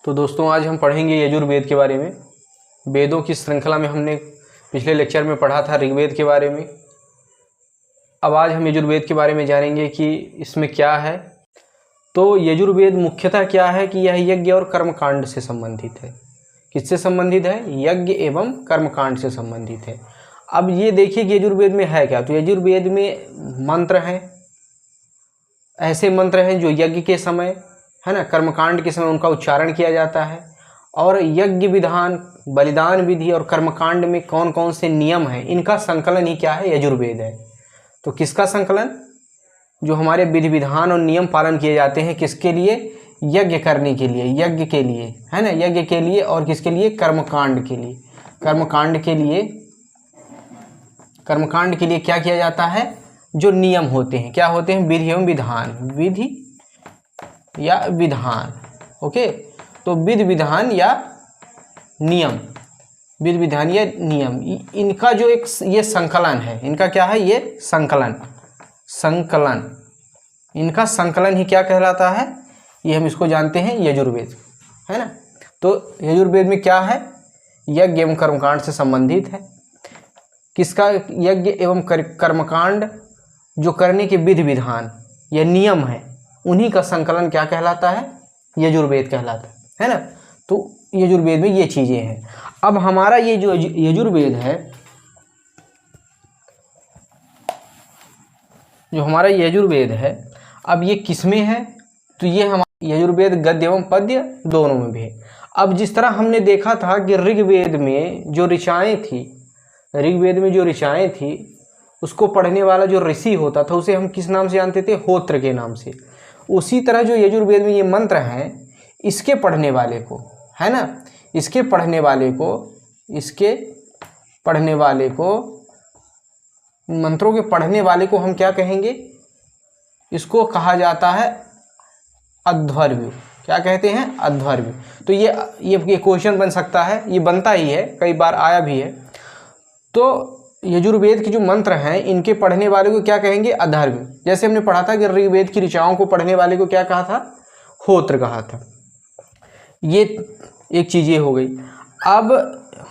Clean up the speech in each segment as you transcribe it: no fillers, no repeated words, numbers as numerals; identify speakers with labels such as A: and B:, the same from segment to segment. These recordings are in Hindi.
A: तो दोस्तों आज हम पढ़ेंगे यजुर्वेद के बारे में। वेदों की श्रृंखला में हमने पिछले लेक्चर में पढ़ा था ऋग्वेद के बारे में। अब आज हम यजुर्वेद के बारे में जानेंगे कि इसमें क्या है। तो यजुर्वेद मुख्यतः क्या है कि यह यज्ञ और कर्मकांड से संबंधित है। किससे संबंधित है? यज्ञ एवं कर्मकांड से संबंधित है। अब ये देखिए कि यजुर्वेद में है क्या। तो यजुर्वेद में मंत्र हैं, ऐसे मंत्र हैं जो यज्ञ के समय है ना, कर्मकांड के समय उनका उच्चारण किया जाता है। और यज्ञ विधान, बलिदान विधि और कर्मकांड में कौन कौन से नियम हैं, इनका संकलन ही क्या है? यजुर्वेद है। तो किसका संकलन? जो हमारे विधि विधान और नियम पालन किए जाते हैं, किसके लिए? यज्ञ करने के लिए, यज्ञ के लिए है ना, यज्ञ के लिए। और किसके लिए? कर्मकांड के लिए। कर्मकांड के लिए क्या किया जाता है? जो नियम होते हैं, क्या होते हैं? विधि एवं विधान, विधि या विधान। ओके, तो विधि विधान या नियम, विधि विधान या नियम, इनका जो एक ये संकलन है, इनका क्या है? ये संकलन, इनका संकलन ही क्या कहलाता है? ये हम इसको जानते हैं यजुर्वेद, है ना। तो यजुर्वेद में क्या है? यज्ञ एवं कर्मकांड से संबंधित है। किसका? यज्ञ एवं कर्मकांड जो करने के विधि विधान या नियम है, उन्हीं का संकलन क्या कहलाता है? यजुर्वेद कहलाता है ना। तो यजुर्वेद में ये चीजें हैं। अब हमारा ये जो यजुर्वेद है, जो हमारा यजुर्वेद है, अब ये किसमें है? तो ये हमारा यजुर्वेद गद्य एवं पद्य दोनों में भी है। अब जिस तरह हमने देखा था कि ऋग्वेद में जो ऋचाएं थी, उसको पढ़ने वाला जो ऋषि होता था, उसे हम किस नाम से जानते थे? होत्र के नाम से। उसी तरह जो यजुर्वेद में ये मंत्र हैं, इसके पढ़ने वाले को, है ना, इसके पढ़ने वाले को मंत्रों के पढ़ने वाले को हम क्या कहेंगे? इसको कहा जाता है अध्वर्यु। क्या कहते हैं? अध्वर्यु। तो ये क्वेश्चन बन सकता है, ये बनता ही है, कई बार आया भी है। तो यजुर्वेद के जो मंत्र हैं, इनके पढ़ने वाले को क्या कहेंगे? अध्वर्यु। जैसे हमने पढ़ा था कि ऋग्वेद की ऋचाओं को पढ़ने वाले को क्या कहा था? होत्र कहा था। ये एक चीज़ ये हो गई। अब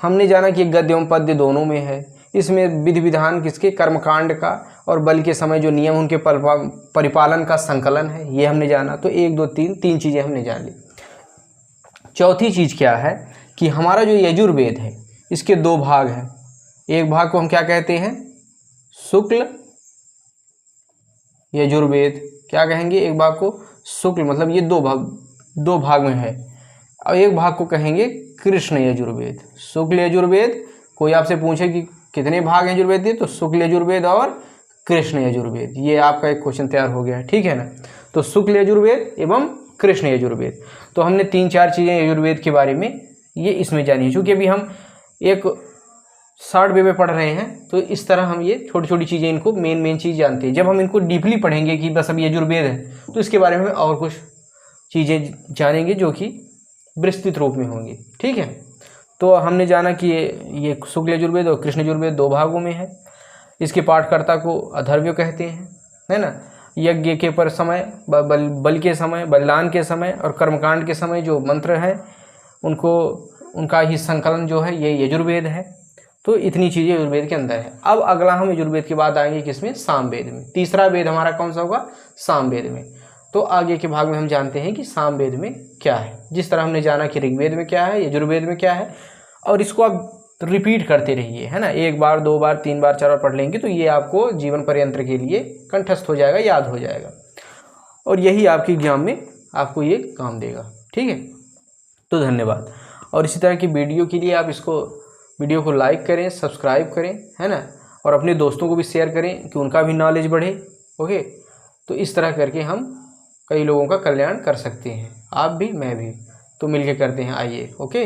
A: हमने जाना कि गद्य एवं पद्य दोनों में है। इसमें विधि विधान किसके? कर्मकांड का, और बल के समय जो नियम उनके परिपालन का संकलन है, ये हमने जाना। तो 1 2 3 चीज़ें हमने जान ली। चौथी चीज़ क्या है कि हमारा जो यजुर्वेद है, इसके 2 भाग हैं। एक भाग को हम क्या कहते हैं? शुक्ल यजुर्वेद। क्या कहेंगे? एक भाग को शुक्ल, मतलब ये 2 भाग में है। और एक भाग को कहेंगे कृष्ण यजुर्वेद, शुक्ल यजुर्वेद। कोई आपसे पूछे कि कितने भाग हैं यजुर्वेद के, तो शुक्ल यजुर्वेद और कृष्ण यजुर्वेद, ये आपका एक क्वेश्चन तैयार हो गया है, ठीक है ना। तो शुक्ल यजुर्वेद एवं कृष्ण यजुर्वेद। तो हमने 3-4 चीज़ें यजुर्वेद के बारे में ये इसमें जानी है। चूँकि अभी हम एक शॉर्ट वे में पढ़ रहे हैं, तो इस तरह हम ये छोटी छोटी चीज़ें, इनको मेन चीज़ जानते हैं। जब हम इनको डीपली पढ़ेंगे कि बस अब यजुर्वेद है, तो इसके बारे में और कुछ चीज़ें जानेंगे जो कि विस्तृत रूप में होंगी, ठीक है। तो हमने जाना कि ये शुक्ल यजुर्वेद और कृष्ण यजुर्वेद 2 भागों में है। इसके पाठकर्ता को अध्वर्यु कहते हैं, है ना। यज्ञ के पर समय, बल के समय, बलिदान के समय और कर्मकांड के समय जो मंत्र हैं, उनका ही संकलन जो है ये यजुर्वेद है। तो इतनी चीज़ें यजुर्वेद के अंदर है। अब अगला हम यजुर्वेद के बाद आएंगे किसमें? सामवेद में। तीसरा वेद हमारा कौन सा होगा? सामवेद में। तो आगे के भाग में हम जानते हैं कि सामवेद में क्या है। जिस तरह हमने जाना कि ऋग्वेद में क्या है, यजुर्वेद में क्या है, और इसको आप रिपीट करते रहिए, है ना। 1 बार 2 बार 3 बार 4 बार पढ़ लेंगे तो ये आपको जीवन पर्यंत के लिए कंठस्थ हो जाएगा, याद हो जाएगा, और यही आपके एग्जाम में आपको ये काम देगा, ठीक है। तो धन्यवाद। और इसी तरह की वीडियो के लिए आप वीडियो को लाइक करें, सब्सक्राइब करें, है ना, और अपने दोस्तों को भी शेयर करें कि उनका भी नॉलेज बढ़े। ओके, तो इस तरह करके हम कई लोगों का कल्याण कर सकते हैं, आप भी, मैं भी। तो मिलके करते हैं, आइए। ओके।